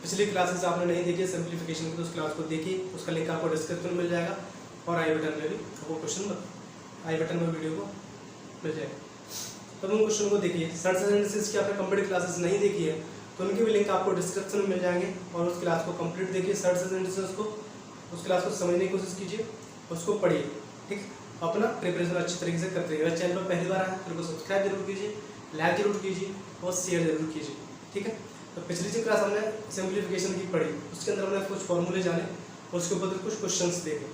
पिछली क्लासेस आपने नहीं देखी सिंप्लीफिकेशन की तो उस क्लास को देखिए, उसका लिंक आपको डिस्क्रिप्शन में मिल जाएगा और आई बटन में भी आपको क्वेश्चन आई बटन में वीडियो को मिल जाएगा। तो उन क्वेश्चन को देखिए। सर्च एनालिसिस की आपने कंप्लीट क्लासेस नहीं देखी है तो उनके भी लिंक आपको डिस्क्रिप्शन में मिल जाएंगे और उस क्लास को कंप्लीट देखिए, सर्च एनालिसिस को, उस क्लास को समझने की कोशिश कीजिए, उसको पढ़िए, ठीक। अपना प्रिपरेशन अच्छी तरीके से करते रहिए। अगर चैनल पर पहली बार आए तो उनको सब्सक्राइब जरूर कीजिए, लाइक जरूर कीजिए और शेयर जरूर कीजिए, ठीक है। तो पिछली जो क्लास हमने सिंप्लीफिकेशन की पढ़ी उसके अंदर हमने कुछ फॉर्मूले जाने और उसके ऊपर कुछ क्वेश्चंस देखे।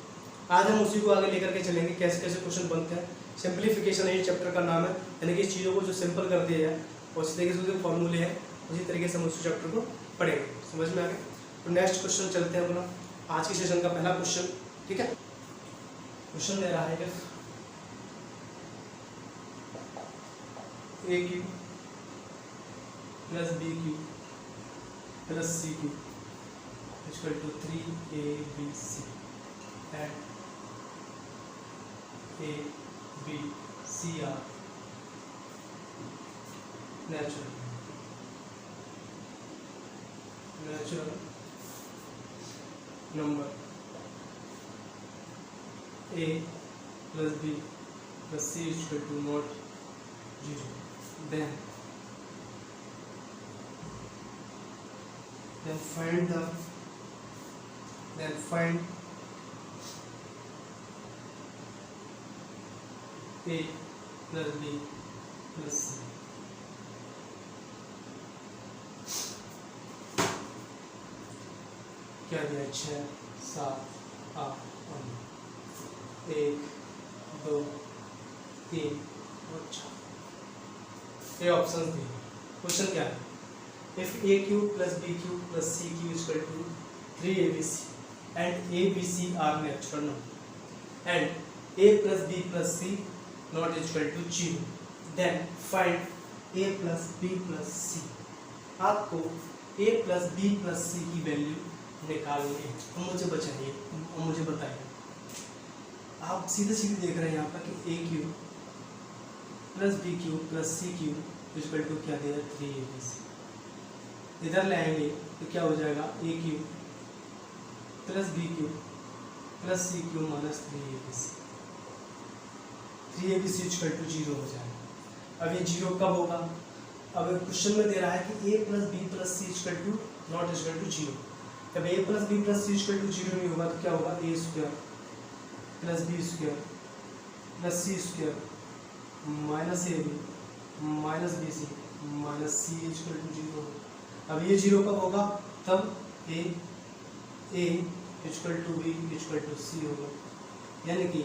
आज हम उसी को आगे लेकर के चलेंगे, कैसे कैसे क्वेश्चन बनते हैं। सिंप्लीफिकेशन ये चैप्टर का नाम है, यानी कि चीज़ों को जो सिंपल कर दिया जाए और इसी तरीके से जो फॉर्मूले हैं उसी तरीके से हम उस चैप्टर को पढ़ेंगे। समझ में आ गया? तो नेक्स्ट क्वेश्चन चलते हैं अपना, आज की सेशन का पहला क्वेश्चन, ठीक है। क्वेश्चन दे रहा है कि a cube plus b cube plus c cube equal to 3abc and a b c are natural number a plus b plus c is equal to not 0, then find a plus b plus c। क्या दिया? 6 7 8 1 2 3 और 4 ये option दिए। Question क्या है? If a cube plus b cube plus c cube is equal to 3abc and abc are natural number and a plus b plus c not equal to 0, then find a plus b plus c। आपको a plus b plus c की value निकालनी है। तो मुझे बचाइए और मुझे बताइए। आप सीधे सीधे देख रहे हैं यहाँ पर कि a cube plus b cube plus c cube equal to क्या दे रहा है? 3abc। इधर ले आएंगे तो क्या हो जाएगा? a cube plus b cube plus c cube minus 3abc। 3abc equal to 0 हो जाएगा। अब ये 0 कब होगा? अब क्वेश्चन में दे रहा है कि a plus B plus C equal to not equal to 0। जब a plus B plus C equal to 0 नहीं होगा तो क्या होगा? a square plus B square plus C square minus A B minus B C minus C equal to 0 होगा। अब ये 0 कब होगा? तब a equal to b equal to c होगा, यानी कि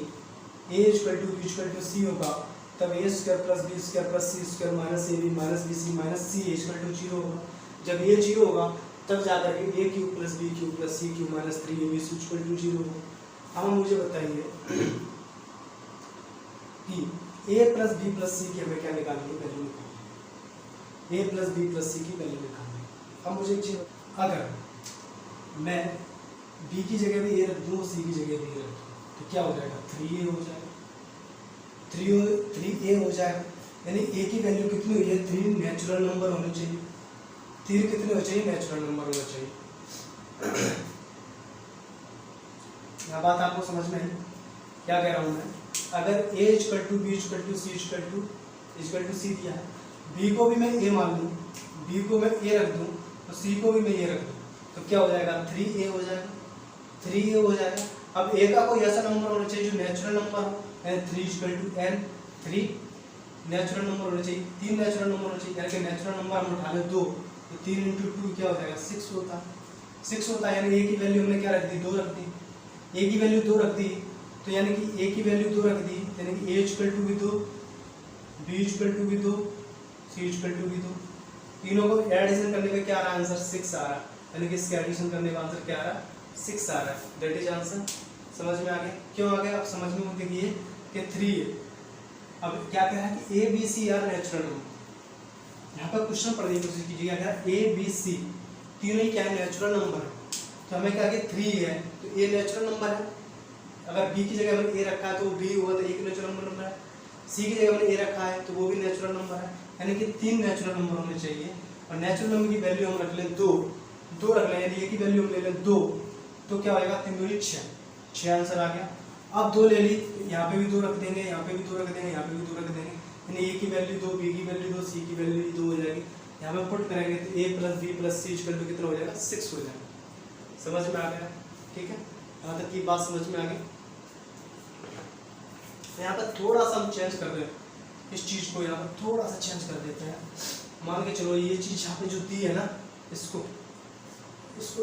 a equal to b equal to c होगा तब a square plus B square plus C square minus A B minus B C minus C equal to 0 होगा। जब ये 0 होगा तब जाकर के a cube plus b cube plus c cube minus 3abc equal to 0 होगा। अब मुझे बताइए कि a plus B plus c की हमें क्या निकालनी है? वैल्यू निकालनी है। a plus B plus c की वैल्यू निकालनी है। अब मुझे एक चीज, अगर मैं b की जगह भी a रख दूँ और c की जगह भी a रख दूँ तो क्या हो जाएगा? 3a हो जाएगा, 3a हो जाएगा। यानी a की वैल्यू कितनी हुई है? 3 नेचुरल नंबर होने चाहिए। 3 कितने होने चाहिए? नेचुरल नंबर होना चाहिए। यह बात आपको समझ में है क्या कह रहा हूँ मैं? अगर a equal to b equal to c equal to c दिया है, b को भी मैं a मान लूँ, b को मैं a रख दूँ तो c को भी मैं a रख दूँ तो क्या हो जाएगा? 3a हो जाएगा, 3a हो जाएगा। अब a का कोई ऐसा नंबर होना चाहिए जो नेचुरल नंबर हो, 3 equal to n, 3 natural number होना चाहिए, 3 नेचुरल नंबर होना चाहिए। यानी कि नेचुरल नंबर हम उठा लें 2 तो 3 इंटू 2 क्या हो जाएगा? 6 होता है, 6 होता है। यानी a की वैल्यू हमने क्या रख दी? 2 रख दी। a की वैल्यू 2 रख दी तो यानी कि a की वैल्यू 2 रख दी, यानी कि a इक्वल टू भी 2, b इक्वल टू भी 2, c इक्वल टू भी 2। तीनों को एडिशन करने पे क्या आ रहा है? आंसर 6 आ रहा है। यानी कि इसके एडिशन करने का आंसर क्या आ रहा है? 6 आ रहा है। That is answer. समझ में आ गया? क्यों आ गया? आप समझ में मुझे देखिए कि 3 है। अब क्या कह रहा है कि a b c are natural number. यहाँ पर क्वेश्चन पढ़ने की कोशिश कीजिएगा। क्या a b c तीनों ही क्या है? नेचुरल नंबर है। तो हमें क्या कि 3 है तो a नेचुरल नंबर है। अगर b की जगह हमने a रखा है तो वो b हुआ तो एक नेचुरल नंबर है। c की जगह हमने a रखा है तो वो भी नेचुरल नंबर है। यानी कि 3 नेचुरल नंबर होने चाहिए और नेचुरल नंबर की वैल्यू हम रख लें 2। 2 रख लें, यानी ए की वैल्यू हम ले लें 2, तो क्या होएगा 3 दूनी 6 आंसर आ गया। अब 2 ले ली, यहाँ पे भी 2 रख देंगे, यहाँ पे भी 2 रख देंगे, यहाँ पे भी 2 रख देंगे, यानी ए की वैल्यू 2, बी की वैल्यू 2, सी की वैल्यू 2 हो जाएगी। यहाँ पे पुट करेंगे तो a plus B plus C equal to कितना हो जाएगा 6 हो जाएगा। समझ में आ गया? ठीक है, यहाँ तक की बात समझ में आ गई। यहाँ पर थोड़ा सा हम चेंज कर दें इस चीज़ को, यहाँ पर थोड़ा सा चेंज कर देते हैं। मान के चलो ये चीज़ यहाँ पे जो दी है ना, इसको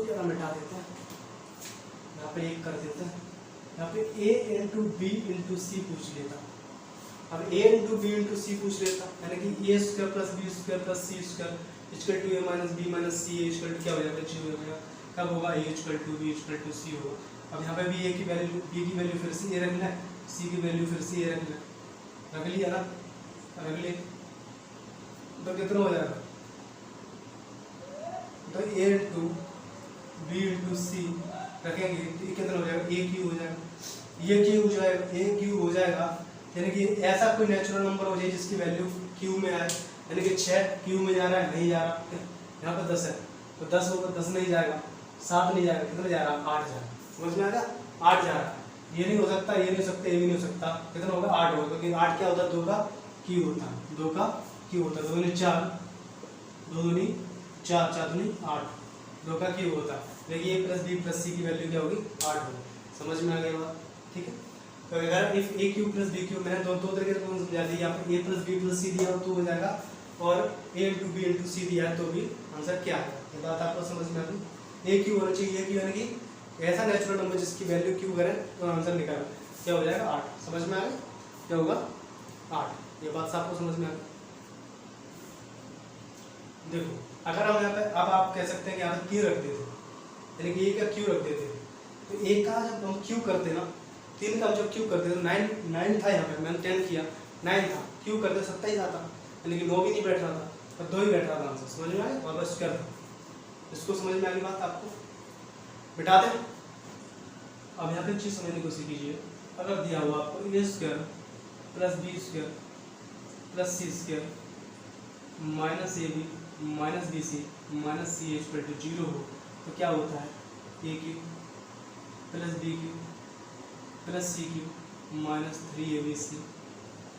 क्या मिटा देते हैं, यहाँ पे 1 कर देते हैं। यहाँ पे a into b into c पूछ लेता, अब a into b into c पूछ लेता, यानी कि a square plus B square plus C square equal to a minus b minus C equal to क्या हो जाएगा 0 हो जाएगा। कब होगा a equal to b equal to c होगा। अब यहाँ पे भी a की वैल्यू b की वैल्यू फिर से a रख लें, c की वैल्यू फिर से a रख लें, रख लिया ना, रख ले तो कितना हो जाएगा, तो a इंटू बी इंटू सी रखेंगे तो ये कितना हो जाएगा a क्यूब हो जाएगा, ये क्यूब हो जाएगा, a क्यूब हो जाएगा। यानी कि ऐसा कोई नेचुरल नंबर हो जाए जिसकी वैल्यू क्यूब में आए, यानी कि 6 क्यूब में जा रहा है, नहीं जा रहा, यहाँ पे 10 है तो 10 होगा, 10 नहीं जाएगा, 7 नहीं जाएगा, कितना जा रहा है 8 जा रहा है। समझ में आ गया? 8 जा रहा है, ये नहीं हो सकता, ये नहीं हो सकता, ये भी नहीं हो सकता, कितना होगा 8 होगा, क्योंकि 8 क्या होता है 2 का क्यूब होता है, 2 का क्यूब होता है, 2 दूनी 4, 2 दूनी 4, 4 दूनी 8, 2 का क्यूब होता है। देखिए a plus B plus c की वैल्यू क्या होगी 8 होगी। समझ में आ गया बात? ठीक है, तो अगर if a cube plus b cube, मैंने दो तरीके से समझा दी, यहाँ पे a plus B plus c दिया तो हो जाएगा, और a into b into c दिया है तो भी आंसर क्या है, ये बात आपको समझ में आ गई। a क्यूब होना चाहिए, a क्यूब यानी कि ऐसा नेचुरल नंबर जिसकी वैल्यू क्यूब करें तो आंसर निकालें, क्या हो जाएगा 8। समझ में आ गया? क्या होगा 8, ये बात आपको समझ में आ गई। देखो अगर हम यहाँ पे, अब आप कह सकते हैं कि यहाँ पे क्यू रख देते, यानी कि a का क्यू रख देते, तो a का जब हम क्यू करते ना, 3 का हम जब क्यू करते तो 9 था, यहाँ पे मैंने 10 किया 9 था, क्यू करते 27 आता, यानी कि 9 भी नहीं बैठ रहा था, तो 2 ही बैठ रहा था आंसर। समझ में आया? और बस कर दो, इसको समझ में आ गई बात आपको, बिठा दें। अब यहाँ पे चीज़ समझने की कोशिश कीजिए, अगर दिया हुआ आपको a square plus B square plus C square minus A B minus B C minus C equal to 0 हो, तो क्या होता है a cube plus b cube plus c cube minus 3abc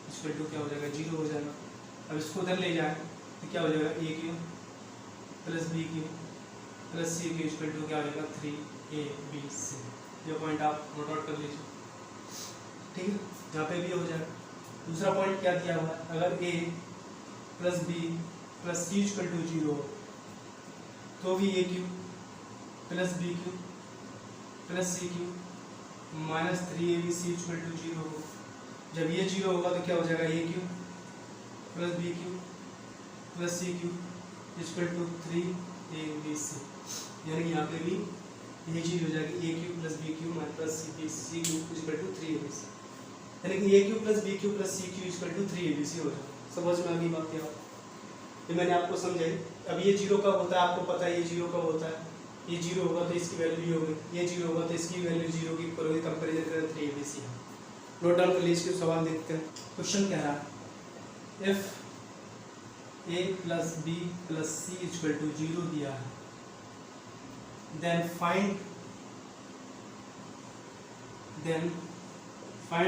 equal to क्या हो जाएगा 0 हो जाएगा। अब इसको उधर ले जाए तो क्या हो जाएगा a cube plus b cube plus c cube equal to क्या हो जाएगा 3abc। ये पॉइंट आप नोट आउट कर लीजिए, ठीक है, यहाँ पे भी हो जाएगा। दूसरा पॉइंट क्या दिया हुआ है, अगर a plus B plus C equal to 0 हो तो भी a cube plus b cube plus c cube minus 3abc equal to 0 हो। जब ये 0 होगा तो क्या हो जाएगा a cube plus b cube plus c cube equal to 3abc, यानी कि यहाँ पे भी ये चीज़ हो जाएगी a cube plus b cube plus c cube equal to 3abc, यानी कि a cube plus b cube plus c cube equal to 3abc हो जाएगा। समझ में आ गई बात? क्या ये मैंने आपको समझाई। अब ये 0 कब होता है आपको पता है, ये 0 कब होता है, ये 0 होगा तो इसकी वैल्यू ये होगी, ये 0 होगा तो इसकी वैल्यू 0 की करोगे, कंपेरिजन करें 3abc। नोट डाउन कर लीजिए, इसके सवाल देखते हैं। क्वेश्चन कह रहा है if a plus B plus C equal to 0 दिया है, then find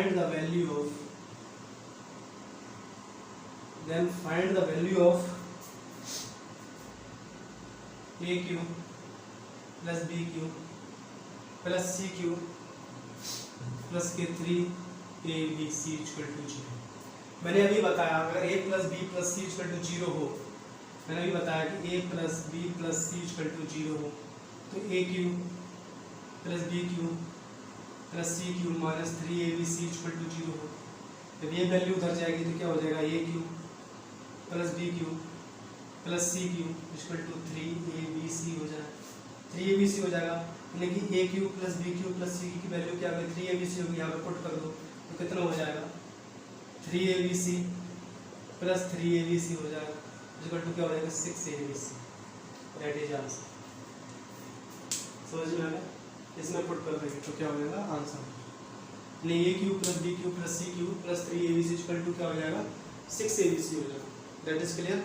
the value of a cube plus b cube plus c cube plus के 3abc इक्वल टू 0। मैंने अभी बताया अगर a plus B plus C equal to 0 हो, मैंने अभी बताया कि a plus B plus C equal to 0 हो तो a cube plus b cube plus c cube minus 3abc equal to 0 हो। जब ये वैल्यू उधर जाएगी तो क्या हो जाएगा a cube plus b cube plus c cube equal to 3abc हो जाएगा, 3abc हो जाएगा, यानी कि a cube plus b cube plus c की वैल्यू क्या होगी 3abc होगी। यहाँ पे पुट कर दो तो कितना हो जाएगा 3abc प्लस 3abc हो जाएगा इक्वल टू क्या हो जाएगा 6abc। That is answer. समझ में आ गया? इसमें पुट कर देंगे तो क्या हो जाएगा आंसर, यानी a cube plus b cube plus c cube plus 3abc equal to क्या हो जाएगा 6abc हो जाएगा। That is clear?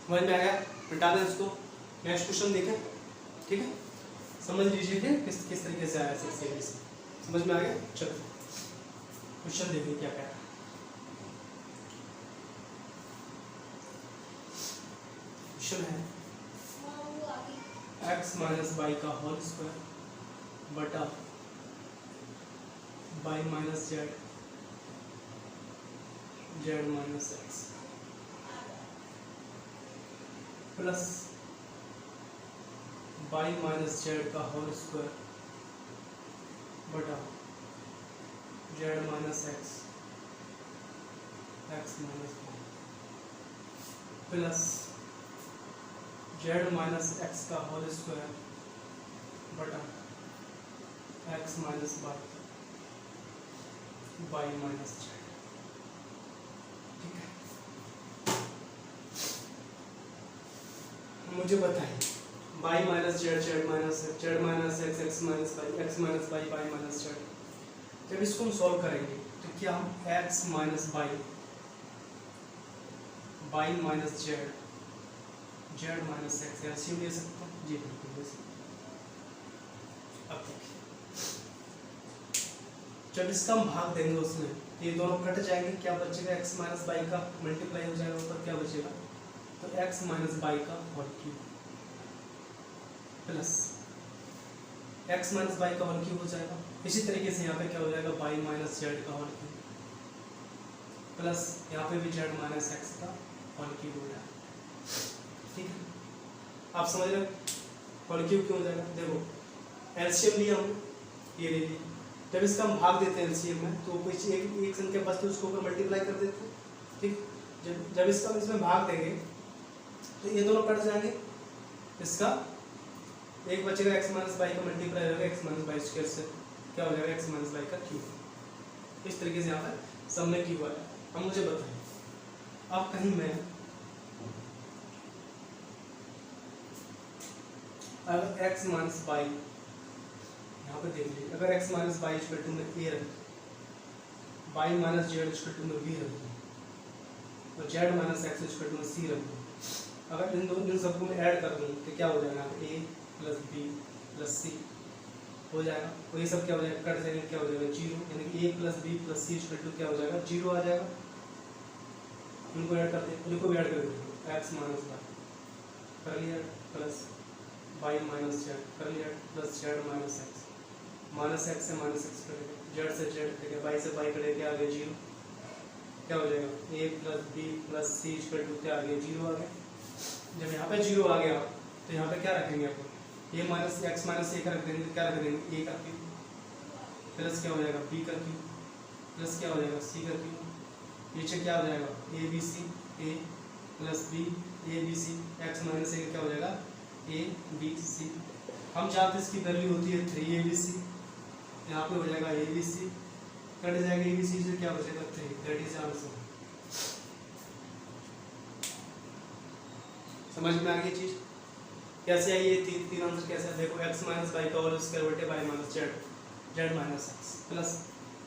समझ में आ गया? मिटा दें इसको, नेक्स्ट क्वेश्चन देखें, ठीक है, समझ लीजिए कि किस तरीके से आया से समझ में आ गया। चलो क्वेश्चन देखिए क्या कह रहा है। क्वेश्चन है x माइनस बाई का होल स्क्वायर बटा y minus z z minus x plus y minus z का होल स्क्वायर बटा z minus x x minus Y plus Z minus x का होल स्क्वायर बटा x minus y y minus z. ठीक है, मुझे बताएं y minus z z minus x x minus y y minus z. जब इसको हम सॉल्व करेंगे तो क्या हम x minus by minus z z minus x LCM ले सकते हैं? जी बिल्कुल ले सकते हैं। अब देखिए जब इसका हम भाग देंगे उसमें ये दोनों कट जाएंगे, क्या बचेगा एक्स माइनस बाई का मल्टीप्लाई हो जाएगा ऊपर, क्या बचेगा तो एक्स माइनस बाई का whole cube plus x minus y का होल क्यूब हो जाएगा। इसी तरीके से यहाँ पे क्या हो जाएगा बाई माइनस जेड का होल क्यूब प्लस यहाँ पे भी जेड माइनस एक्स का होल क्यूब हो जाएगा। ठीक है, आप समझ रहे हो होल क्यूब क्यों हो जाएगा। देखो एलसीएम लिया हम ये ले लिया, जब इसका हम भाग देते हैं एलसीएम में तो कुछ एक संख्या बचती है उसको ऊपर मल्टीप्लाई कर देते हैं। ठीक, जब इसका हम इसमें भाग देंगे तो ये दोनों कट जाएंगे, इसका एक बचेगा एक्स माइनस बाई का मल्टीप्लाई होगा एक्स माइनस बाई स्क्वायर से, क्या हो जाएगा एक्स माइनस बाई का क्यूब। इस तरीके से यहाँ पर सब में क्यूब आया। अब मुझे बताएं अब कहीं मैं अगर एक्स माइनस बाई यहाँ पे देख लीजिए, अगर x minus y equal to में ए रख y minus Z equal to में बी रख दूँ और z minus x equal to में सी रख दूँ, अगर इन सबको मैं ऐड कर दूँ तो क्या हो जाएगा ए प्लस बी प्लस सी हो जाएगा। और ये सब क्या हो जाएगा कट जाएंगे, क्या हो जाएगा जीरो, यानी कि a plus B plus C equal to क्या हो जाएगा जीरो आ जाएगा। इनको ऐड करते हैं, इनको भी ऐड कर देते एक्स माइनस बाई कर लिया प्लस बाई माइनस जेड कर लिया प्लस जेड माइनस एक्स से माइनस एक्स करेगा, जेड से जेड करेगा, बाई से बाई करेगा, क्या आ गया जीरो, क्या हो जाएगा ए plus B plus C equal to क्या आ गया जीरो आ गया। जब यहाँ पे जीरो आ गया तो यहाँ पे क्या रखेंगे आपको ए माइनस एक्स माइनस ए का रख देंगे, क्या रख देंगे ए का क्यूब प्लस क्या हो जाएगा बी का क्यूब प्लस क्या हो जाएगा सी का क्यूब, नीचे क्या हो जाएगा a b c a plus b a b c x minus a क्या हो जाएगा ए बी सी। हम चाहते इसकी वैल्यू होती है 3abc, यहाँ पे हो जाएगा abc कट जाएगा abc से क्या बचेगा 3, दैट इज आंसर। समझ में आ गई चीज कैसे आई ये तीन आंसर कैसे है। देखो x माइनस बाई का होल स्क्वायर बटे by minus z z minus x plus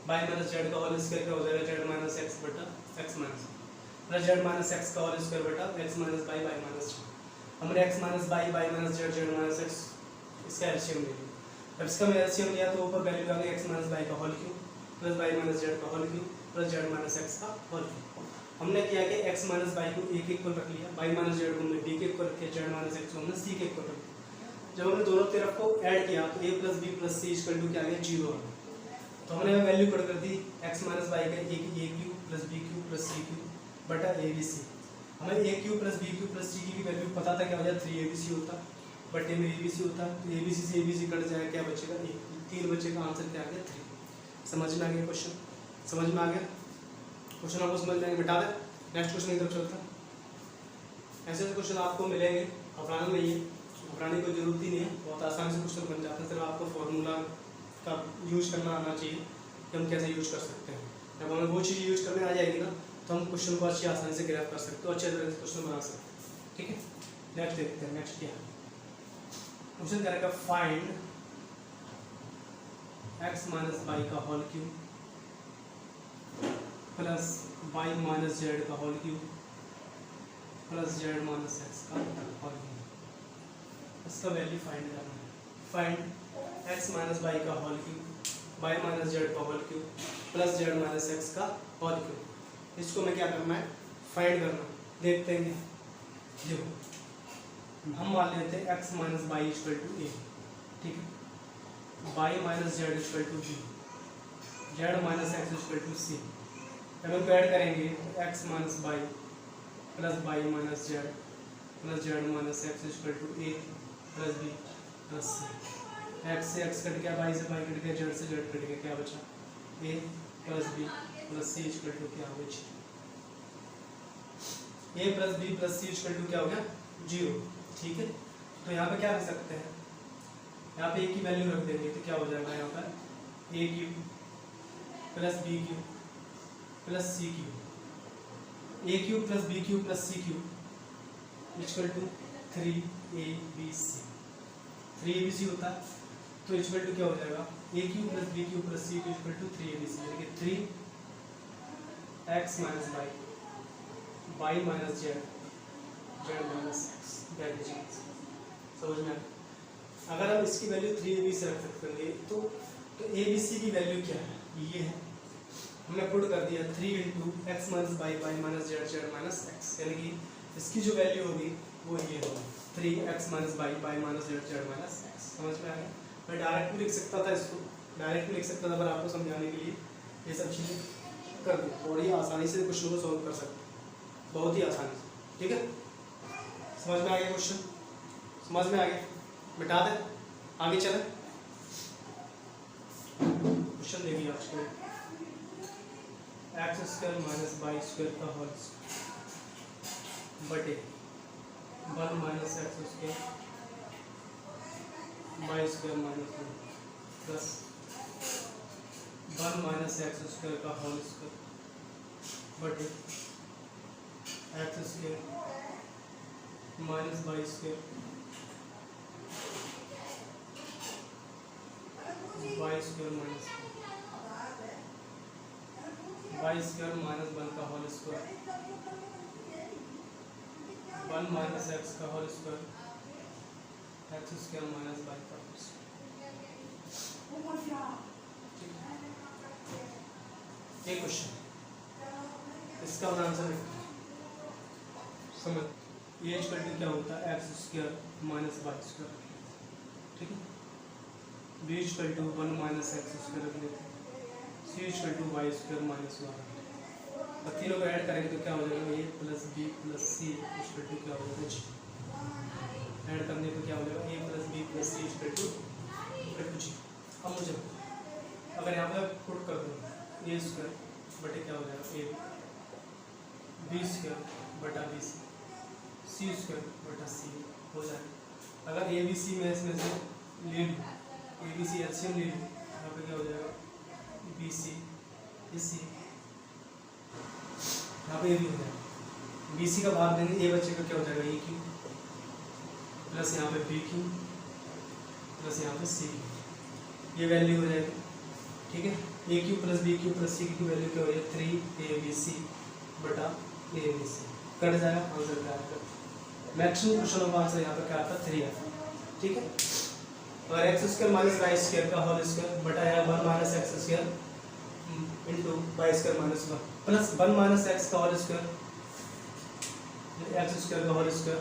y minus z का होल स्क्वायर क्या हो जाएगा जेड माइनस एक्स बटा x minus plus Z minus x का होल स्क्वायर बटा x minus by by minus Z. हमने x minus by by minus z z minus x इसका LCM ले लिया। जब इसका मैं एलसीएम लिया तो ऊपर वैल्यू आ गई x माइनस बाई का whole cube plus y minus z का whole cube plus Z minus x का होल क्यूब। हमने किया कि x माइनस बाई को a के इक्वल रख लिया, बाई माइनस जेड को हमने b के इक्वल रख लिया, जेड माइनस एक्स को हमने c के इक्वल रख लिया। जब हमने दोनों तरफ को ऐड किया तो a plus b plus c equal to क्या आ गया जीरो आ गया। तो हमने वैल्यू कट कर दी x माइनस बाई का a cube plus b cube plus c cube बटा abc। हमें a cube plus b cube plus c की वैल्यू पता था क्या हो जाए 3abc होता, बटे में abc होता तो abc से abc कट जाएगा, क्या बचेगा 3 बचेगा, आंसर क्या आ गया 3। समझ में आ गया क्वेश्चन, समझ में आ गया क्वेश्चन, आपको समझ में आएंगे मिटा दे। नेक्स्ट क्वेश्चन की तरफ चलता है। ऐसे क्वेश्चन आपको मिलेंगे, घबराने में ये घबराने की जरूरत ही नहीं है, बहुत आसानी से क्वेश्चन बन जाते हैं। सिर्फ आपको फॉर्मूला का यूज करना आना चाहिए कि हम कैसे यूज कर सकते हैं। जब हमें वो चीज़ यूज करने आ जाएगी ना तो हम क्वेश्चन को अच्छी आसानी से ग्रैप कर सकते हो, अच्छे तरह से क्वेश्चन बना सकते हैं। ठीक है, नेक्स्ट देखते हैं। नेक्स्ट क्या है क्वेश्चन करेगा फाइंड x माइनस बाई का whole cube plus y minus z का whole cube plus Z minus x का होल क्यूब। इसका वैल्यू फाइंड करना है। फाइंड एक्स माइनस वाई का whole cube, y minus z का whole cube, plus Z minus x का whole cube. इसको मैं क्या करना है, फाइंड करना। देखते हैं, देखो हम मान लेते हैं X minus Y equal to A, ठीक है, Y minus Z equal to B, Z minus x equal to C. जब हम ऐड करेंगे तो x minus Y plus Y minus Z plus Z minus x equal to A plus B plus C. X से X cut गया, Y से Y cut गया, Z से Z cut गया, क्या बचा, A plus B plus C equal to क्या हो गया, a plus B plus C equal to क्या हो गया, 0। ठीक है, तो यहाँ पे क्या रख सकते हैं, यहाँ पे ए की वैल्यू रख देंगे तो क्या हो जाएगा, यहाँ पर a cube plus b cube plus c cube, a cube plus b cube plus c cube equal to 3abc। 3abc होता है तो इक्वल टू क्या हो जाएगा, a cube plus b cube plus c cube equal to 3abc, यानी कि 3x minus y, y minus z, z minus x, value समझ में। अगर हम इसकी वैल्यू 3abc रख सकते हैं तो abc की वैल्यू क्या है, ये है, हमने पुट कर दिया 3 into x minus y, y minus z, z minus x, यानी कि इसकी जो वैल्यू होगी वो ये होगा 3x minus y, y minus z, z minus x. समझ में आ गया। मैं डायरेक्ट भी लिख सकता था, इसको डायरेक्ट भी लिख सकता था, पर आपको समझाने के लिए ये सब चीज़ें कर दूँ, और ये आसानी से क्वेश्चन को सॉल्व कर सकते हैं, बहुत ही आसानी से। ठीक है, समझ में आ गया क्वेश्चन, समझ में आ गया, मिटा दें, आगे चलें। क्वेश्चन देखिए आज के, x square minus y square का होल बटे 1 minus x square y square minus 1 plus 1 minus x square का होल स्क्वायर बटे x square minus y square y square minus y square minus 1 का होल स्क्वायर 1 माइनस एक्स का whole square x square minus y का whole square. ये question, इसका answer समझ, ये equal to क्या होता है, x square minus y square, ठीक है, b equal to 1 minus x square रख लेते हैं, c equal to Y square minus 1, और तीनों को ऐड करेंगे तो क्या हो जाएगा, ए plus B plus C equal to क्या हो जाएगा, ऐड करने को क्या हो जाएगा, ए plus B plus C equal to जी। अब मुझे अगर यहाँ पे पुट कर दूँ ए स्क्वायर बटे क्या हो जाएगा, ए बी स्क्वायर बटा बी सी स्क्वायर बटा सी हो जाएगा। अगर ए बी सी में इसमें से ले लूँ, ए बी सी एलसीएम ले लूँ, यहाँ पे क्या हो जाएगा, बी सी सी, यहाँ पे ए भी हो जाएगा, बी सी का भाग देंगे, ए बच्चे का क्या हो जाएगा, ए क्यू प्लस यहाँ पे बी क्यू प्लस यहाँ पे सी, ये वैल्यू हो जाएगी। ठीक है, a cube plus b cube plus c की वैल्यू क्या हो जाएगी, 3abc बटा abc, कट जाएगा, आंसर क्या आएगा, मैक्सिमम क्वेश्चनों का आंसर यहाँ पर क्या आता है, 3 आता है। ठीक है, और x square minus y square का होल स्क्वायर बटा है 1 minus x square into y square minus 1 plus 1 minus x का होल स्क्वायर, एक्स स्क्वायर का whole square,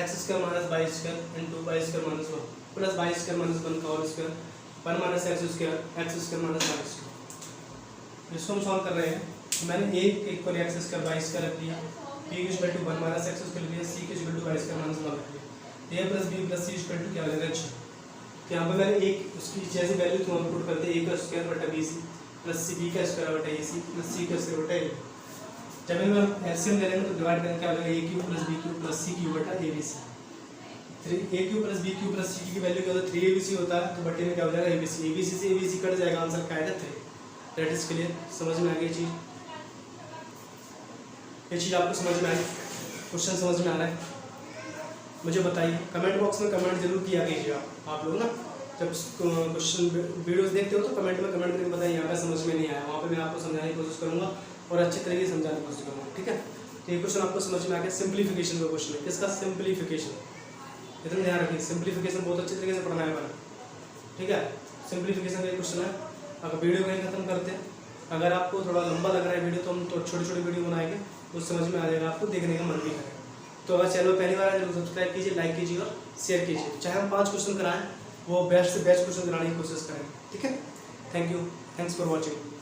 x square minus y square into y square minus 1 plus y square minus 1 का whole square, 1 minus x square minus y square. इसको हम solve कर रहे हैं, तो मैंने एक को एक्स स्क्वायर वाई स्क्वायर रख लिया, बी की equal to 1 minus x square लिया, सी की equal to Y square minus 1 रख लिया, A plus B plus C equal to क्या हो जाएगा, अच्छा। तो यहाँ पे मैंने एक उसकी जैसे वैल्यू तो हम पुट करते हैं, ए का स्क्वायर बटा बी सी प्लस सी, बी का स्क्वायर बटा ए सी प्लस सी का स्क्वायर बटा ए। जब हम एलसीएम ले लेंगे तो डिवाइड करेंगे, क्या हो जाएगा, a cube plus b cube plus c cube बटा a b c. A cube plus b cube plus c की वैल्यू क्या होता है, 3abc होता है, तो बटे में क्या हो जाएगा, abc, abc से abc कट जाएगा, आंसर क्या आएगा, 3। दैट इज क्लियर, समझ में आ गई चीज़, ये चीज़ आपको समझ में आई, क्वेश्चन समझ में आ रहा है, मुझे बताइए कमेंट बॉक्स में कमेंट जरूर किया कीजिए आप लोग ना, जब क्वेश्चन वीडियोस देखते हो तो कमेंट में कमेंट करके बताइए, यहाँ पे समझ में नहीं आया, वहाँ पे मैं आपको समझाने की कोशिश करूँगा और अच्छे तरीके से समझाने की कोशिश करूँगा। ठीक है, तो ये क्वेश्चन आपको समझ में आ गया, सिंप्लीफिकेशन का क्वेश्चन है, किसका, सिंप्लीफिकेशन। इतना ध्यान रखिए। सिंप्लीफिकेशन बहुत अच्छे तरीके से पढ़ना है मैंने, ठीक है। सिंप्लीफिकेशन का क्वेश्चन है। अगर वीडियो कहीं खत्म करते हैं, अगर आपको थोड़ा लंबा लग रहा है वीडियो तो हम तो छोटी छोटी वीडियो बनाएंगे, तो समझ में आ जाएगा, आपको देखने का मन भी करेगा। तो अगर चैनल पहली बार आए तो सब्सक्राइब कीजिए, लाइक कीजिए और शेयर कीजिए। चाहे हम 5 क्वेश्चन कराएं, वो बेस्ट से बेस्ट क्वेश्चन कराने की कोशिश करें, ठीक है। Thank you, thanks for watching.